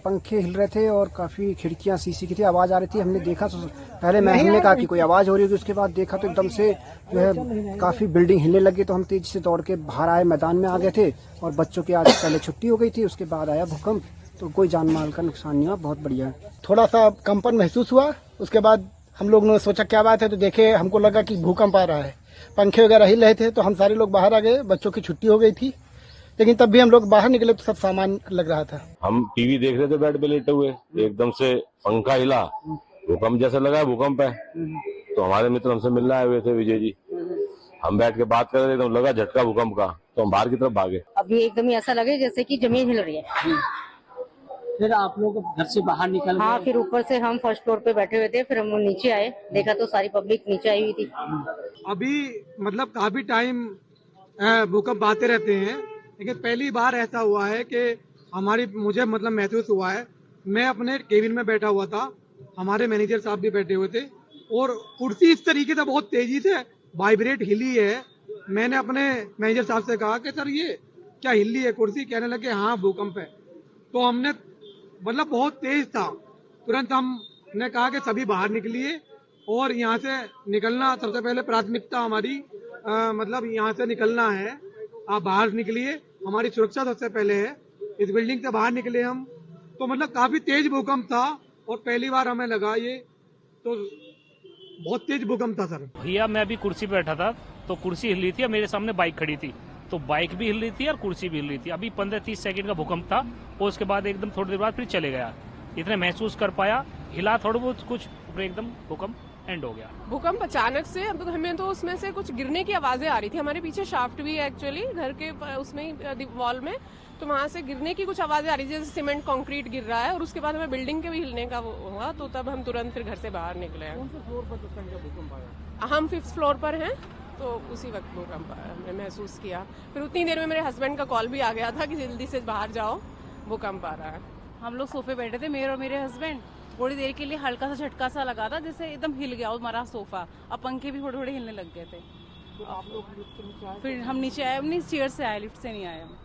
पंखे हिल रहे थे और काफी खिड़कियां शीशे की थी, आवाज आ रही थी। हमने देखा तो पहले हमने कहा कि कोई आवाज हो रही होगी, उसके बाद देखा तो एकदम से जो है काफी बिल्डिंग हिलने लगी। तो हम तेजी से दौड़ के बाहर आए, मैदान में आ गए थे और बच्चों की आज पहले छुट्टी हो गई थी, उसके बाद आया भूकंप। तो कोई जान माल का नुकसान नहीं हुआ, बहुत बढ़िया है। थोड़ा सा कंपन महसूस हुआ, उसके बाद हम लोग ने सोचा क्या बात है, तो देखे हमको लगा कि भूकंप आ रहा है। पंखे वगैरह हिल रहे थे तो हम सारे लोग बाहर आ गए, बच्चों की छुट्टी हो गई थी, लेकिन तब भी हम लोग बाहर निकले तो सब सामान लग रहा था। हम टीवी देख रहे थे बेड पे लेटे हुए, एकदम से पंखा हिला, भूकंप जैसा लगा भूकंप है। तो हमारे मित्र हमसे मिलने आए हुए थे, विजय जी। हम बैठ के बात कर रहे थे, एकदम लगा झटका भूकंप का, तो हम बाहर की तरफ भागे। अभी एकदम ऐसा लगे जैसे कि जमीन हिल रही है। फिर आप लोग घर से बाहर निकल गए? हाँ, फिर ऊपर से हम फर्स्ट फ्लोर पे बैठे हुए थे, फिर हम नीचे आए, देखा तो सारी पब्लिक नीचे आई हुई थी। अभी मतलब काफी टाइम भूकंप आते रहते हैं, लेकिन पहली बार ऐसा हुआ है कि मुझे मतलब महसूस हुआ है। मैं अपने केबिन में बैठा हुआ था, हमारे मैनेजर साहब भी बैठे हुए थे और कुर्सी इस तरीके से बहुत तेजी से वाइब्रेट हिली है। मैंने अपने मैनेजर साहब से कहा कि सर ये क्या हिली है कुर्सी? कहने लगे हाँ भूकंप है। तो हमने मतलब बहुत तेज था, तुरंत हमने कहा कि सभी बाहर निकलिए और यहाँ से निकलना सबसे पहले प्राथमिकता हमारी मतलब यहाँ से निकलना है। आप बाहर निकलिए, हमारी सुरक्षा सबसे पहले है। इस बिल्डिंग से बाहर निकले हम, तो मतलब काफी तेज भूकंप था और पहली बार हमें लगा ये, तो बहुत तेज भूकंप था सर। भैया मैं अभी कुर्सी पे बैठा था तो कुर्सी हिल रही थी और मेरे सामने बाइक खड़ी थी, तो बाइक भी हिल रही थी और कुर्सी भी हिल रही थी। अभी 15-30 सेकंड का भूकंप था और उसके बाद एकदम थोड़ी देर बाद फिर चले गया। इतने महसूस कर पाया, हिला थोड़ा बहुत कुछ, फिर एकदम भूकंप एंड हो गया। भूकंप अचानक से, अब हमें तो उसमें से कुछ गिरने की आवाजें आ रही थी। हमारे पीछे शाफ्ट भी है एक्चुअली घर के उसमें ही वॉल में, तो वहां से गिरने की कुछ आवाजें आ रही थी, जैसे सीमेंट कंक्रीट गिर रहा है। और उसके बाद हमें बिल्डिंग के भी हिलने का वो हुआ, तो तब हम तुरंत फिर घर से बाहर निकले हैं। कौन से फ्लोर पर भूकंप आया? हम 5th फ्लोर पर हैं, तो उसी वक्त भूकंप हमने महसूस किया। फिर उतनी देर में मेरे हस्बैंड का कॉल भी आ गया था कि जल्दी से बाहर जाओ, भूकंप आ रहा है। हम लोग सोफे बैठे थे, मेरे और मेरे हस्बैंड। थोड़ी देर के लिए हल्का सा झटका सा लगा था, जैसे एकदम हिल गया हमारा सोफा। अब पंखे भी थोड़े थोड़े हिलने लग गए थे। तो आप लोग लिफ्ट से नीचे आए? फिर हम नीचे आए, अपनी चेयर से आए, लिफ्ट से नहीं आए हम।